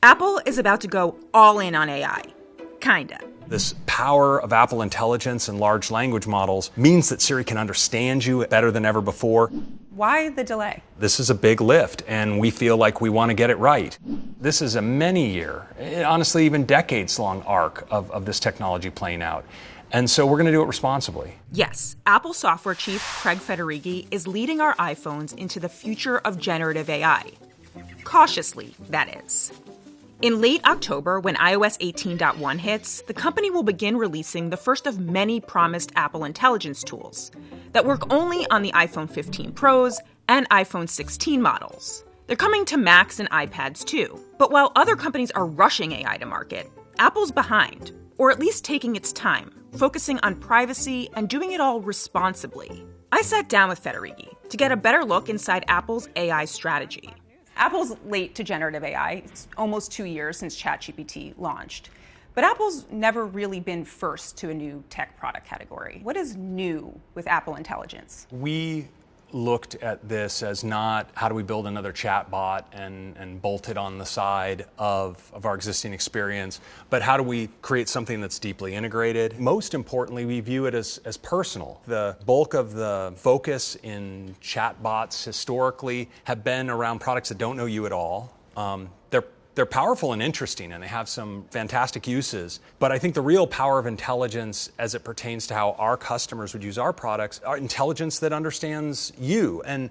Apple is about to go all in on AI. Kinda. This power of Apple Intelligence and large language models means that Siri can understand you better than ever before. Why the delay? This is a big lift, and we feel like we want to get it right. This is a many-year, honestly even decades-long arc of this technology playing out. And so we're going to do it responsibly. Yes, Apple software chief Craig Federighi is leading our iPhones into the future of generative AI. Cautiously, that is. In late October, when iOS 18.1 hits, the company will begin releasing the first of many promised Apple Intelligence tools that work only on the iPhone 15 Pros and iPhone 16 models. They're coming to Macs and iPads too. But while other companies are rushing AI to market, Apple's behind, or at least taking its time, focusing on privacy and doing it all responsibly. I sat down with Federighi to get a better look inside Apple's AI strategy. Apple's late to generative AI. It's almost 2 years since ChatGPT launched. But Apple's never really been first to a new tech product category. What is new with Apple Intelligence? We looked at this as not how do we build another chat bot and bolt it on the side of our existing experience, but how do we create something that's deeply integrated. Most importantly, we view it as personal. The bulk of the focus in chat bots historically have been around products that don't know you at all. They're powerful and interesting, and they have some fantastic uses. But I think the real power of intelligence as it pertains to how our customers would use our products are intelligence that understands you. And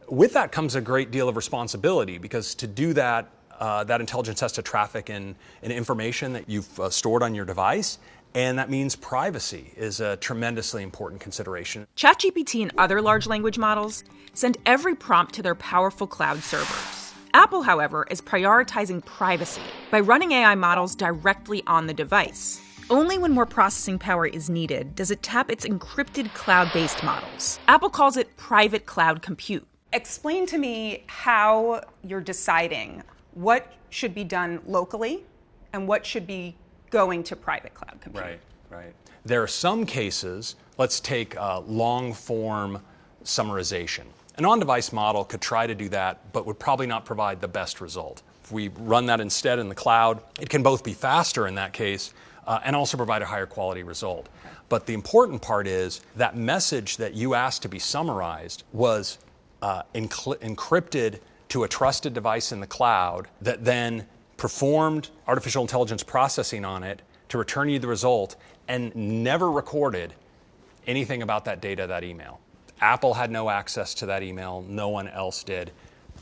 with that comes a great deal of responsibility, because to do that, that intelligence has to traffic in information that you've stored on your device. And that means privacy is a tremendously important consideration. ChatGPT and other large language models send every prompt to their powerful cloud servers. Apple, however, is prioritizing privacy by running AI models directly on the device. Only when more processing power is needed does it tap its encrypted cloud-based models. Apple calls it private cloud compute. Explain to me how you're deciding what should be done locally and what should be going to private cloud compute. Right. There are some cases, let's take long-form summarization. An on-device model could try to do that, but would probably not provide the best result. If we run that instead in the cloud, it can both be faster in that case and also provide a higher quality result. But the important part is that message that you asked to be summarized was encrypted to a trusted device in the cloud that then performed artificial intelligence processing on it to return you the result and never recorded anything about that data, that email. Apple had no access to that email. No one else did.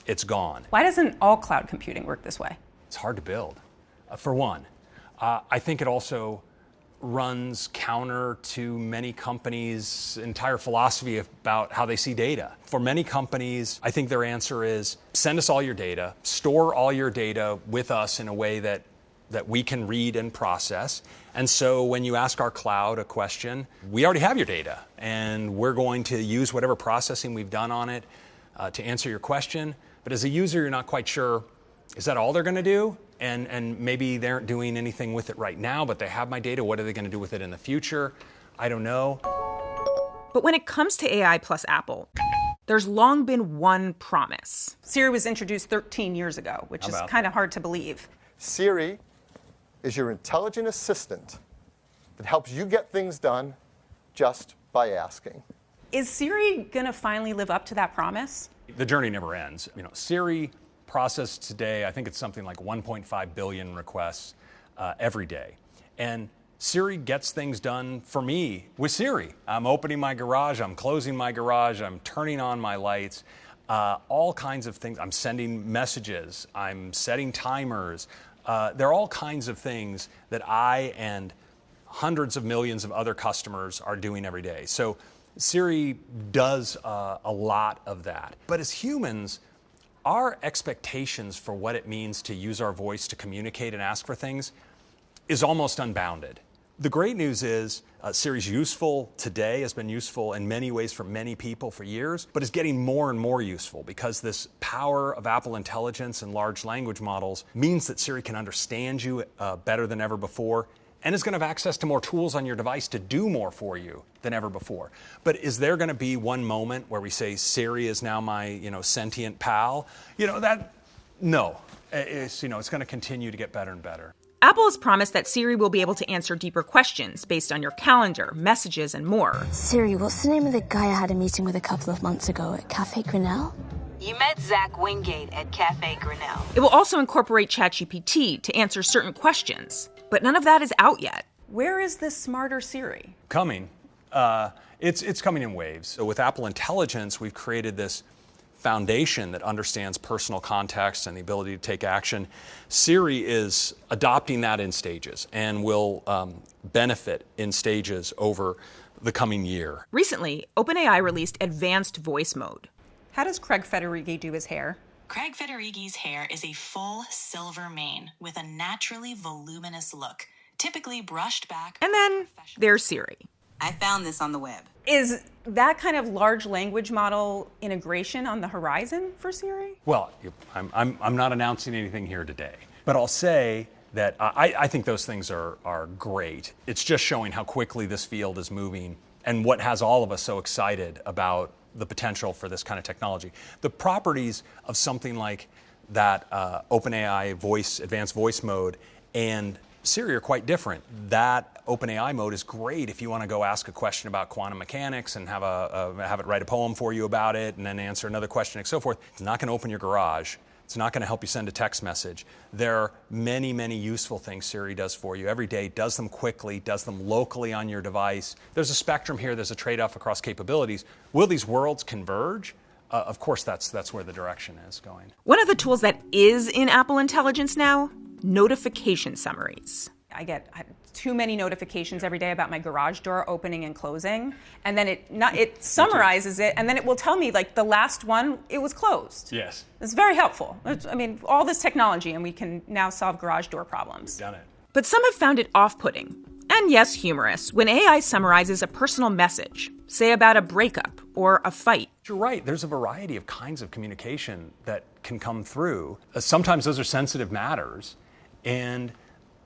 It's gone. Why doesn't all cloud computing work this way? It's hard to build. For one, I think it also runs counter to many companies' entire philosophy about how they see data. For many companies, I think their answer is send us all your data, store all your data with us in a way that we can read and process. And so when you ask our cloud a question, we already have your data, and we're going to use whatever processing we've done on it to answer your question. But as a user, you're not quite sure, is that all they're going to do? And maybe they aren't doing anything with it right now, but they have my data. What are they going to do with it in the future? I don't know. But when it comes to AI plus Apple, there's long been one promise. Siri was introduced 13 years ago, which is kind of hard to believe. Siri is your intelligent assistant that helps you get things done just by asking. Is Siri going to finally live up to that promise? The journey never ends. Siri processed today, I think it's something like 1.5 billion requests every day. And Siri gets things done for me with Siri. I'm opening my garage, I'm closing my garage, I'm turning on my lights, all kinds of things. I'm sending messages, I'm setting timers. There are all kinds of things that I and hundreds of millions of other customers are doing every day. So Siri does a lot of that. But as humans, our expectations for what it means to use our voice to communicate and ask for things is almost unbounded. The great news is Siri's useful today, has been useful in many ways for many people for years, but is getting more and more useful because this power of Apple Intelligence and large language models means that Siri can understand you better than ever before and is going to have access to more tools on your device to do more for you than ever before. But is there going to be one moment where we say Siri is now my, sentient pal? No, it's going to continue to get better and better. Apple has promised that Siri will be able to answer deeper questions based on your calendar, messages, and more. Siri, what's the name of the guy I had a meeting with a couple of months ago at Cafe Grinnell? You met Zach Wingate at Cafe Grinnell. It will also incorporate ChatGPT to answer certain questions, but none of that is out yet. Where is this smarter Siri? Coming. It's coming in waves. So with Apple Intelligence, we've created this foundation that understands personal context and the ability to take action. Siri is adopting that in stages and will benefit in stages over the coming year. Recently, OpenAI released advanced voice mode. How does Craig Federighi do his hair? Craig Federighi's hair is a full silver mane with a naturally voluminous look, typically brushed back. And then there's Siri. I found this on the web. Is that kind of large language model integration on the horizon for Siri? Well, I'm not announcing anything here today, but I'll say that I think those things are great. It's just showing how quickly this field is moving and what has all of us so excited about the potential for this kind of technology. The properties of something like that OpenAI advanced voice mode and Siri are quite different. That OpenAI mode is great if you want to go ask a question about quantum mechanics and have it write a poem for you about it and then answer another question and so forth. It's not going to open your garage. It's not going to help you send a text message. There are many, many useful things Siri does for you every day, does them quickly, does them locally on your device. There's a spectrum here. There's a trade-off across capabilities. Will these worlds converge? Of course, that's where the direction is going. One of the tools that is in Apple Intelligence now, notification summaries. I get too many notifications every day about my garage door opening and closing, and then it summarizes it, and then it will tell me, like, the last one, it was closed. Yes. It's very helpful. All this technology, and we can now solve garage door problems. We've done it. But some have found it off-putting, and yes, humorous, when AI summarizes a personal message, say about a breakup or a fight. You're right. There's a variety of kinds of communication that can come through. Sometimes those are sensitive matters, and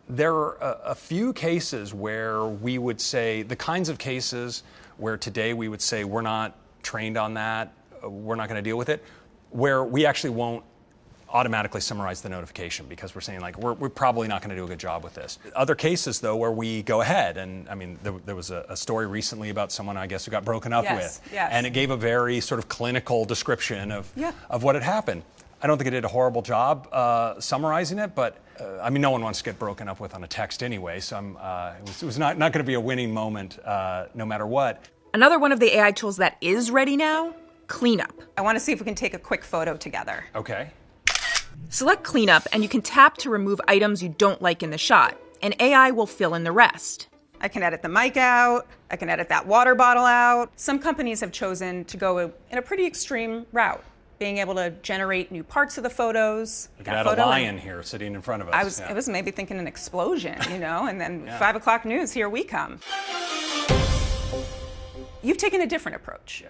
there are a few cases where we would say, the kinds of cases where today we would say we're not trained on that, we're not going to deal with it, where we actually won't automatically summarize the notification because we're saying, like, we're probably not going to do a good job with this. Other cases, though, where we go ahead, and I mean, there was a story recently about someone, I guess, who got broken up with, and it gave a very sort of clinical description of what had happened. I don't think it did a horrible job summarizing it, but I mean, no one wants to get broken up with on a text anyway, so it was not going to be a winning moment no matter what. Another one of the AI tools that is ready now, Cleanup. I want to see if we can take a quick photo together. Okay. Select Cleanup, and you can tap to remove items you don't like in the shot, and AI will fill in the rest. I can edit the mic out. I can edit that water bottle out. Some companies have chosen to go in a pretty extreme route, being able to generate new parts of the photos. You could add a lion here sitting in front of us. I was maybe thinking an explosion, and then 5 o'clock news, here we come. You've taken a different approach. Yeah.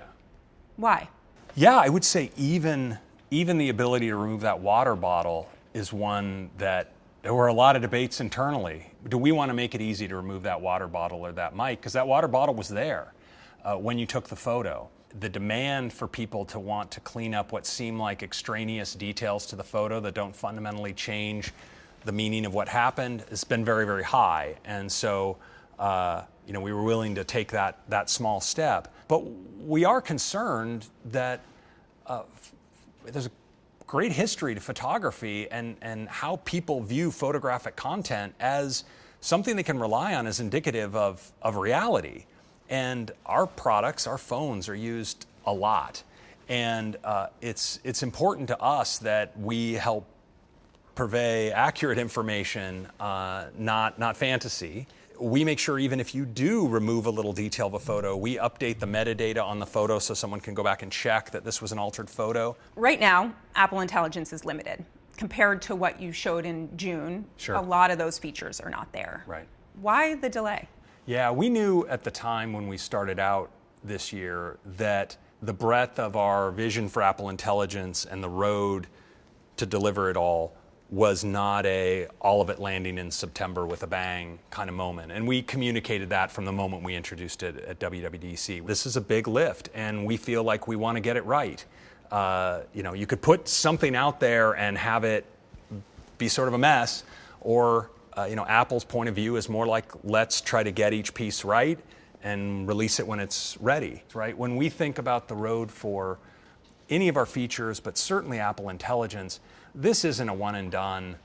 Why? Yeah, I would say even the ability to remove that water bottle is one that there were a lot of debates internally. Do we want to make it easy to remove that water bottle or that mic? Because that water bottle was there when you took the photo. The demand for people to want to clean up what seem like extraneous details to the photo that don't fundamentally change the meaning of what happened has been very, very high. And so, we were willing to take that small step. But we are concerned that there's a great history to photography and how people view photographic content as something they can rely on as indicative of reality. And our products, our phones, are used a lot. And it's important to us that we help purvey accurate information, not fantasy. We make sure even if you do remove a little detail of a photo, we update the metadata on the photo so someone can go back and check that this was an altered photo. Right now, Apple Intelligence is limited. Compared to what you showed in June, Sure. A lot of those features are not there. Right. Why the delay? Yeah, we knew at the time when we started out this year that the breadth of our vision for Apple Intelligence and the road to deliver it all was not all of it landing in September with a bang kind of moment. And we communicated that from the moment we introduced it at WWDC. This is a big lift, and we feel like we want to get it right. You could put something out there and have it be sort of a mess, or Apple's point of view is more like, let's try to get each piece right and release it when it's ready, right? When we think about the road for any of our features, but certainly Apple Intelligence, this isn't a one and done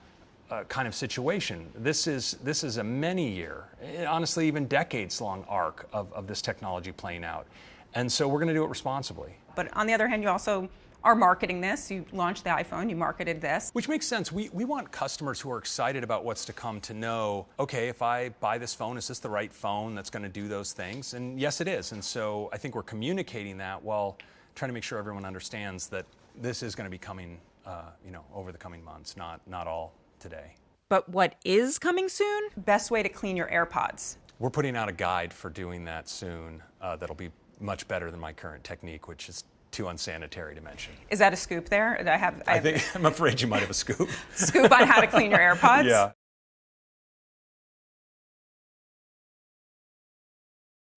kind of situation. This is a many-year, honestly even decades-long arc of this technology playing out. And so we're going to do it responsibly. But on the other hand, you also are marketing this. You launched the iPhone, you marketed this. Which makes sense. We want customers who are excited about what's to come to know, okay, if I buy this phone, is this the right phone that's going to do those things? And yes, it is. And so I think we're communicating that while trying to make sure everyone understands that this is going to be coming over the coming months, not all today. But what is coming soon? Best way to clean your AirPods. We're putting out a guide for doing that soon that'll be much better than my current technique, which is too unsanitary to mention. Is that a scoop there? I'm afraid you might have a scoop. Scoop on how to clean your AirPods? Yeah.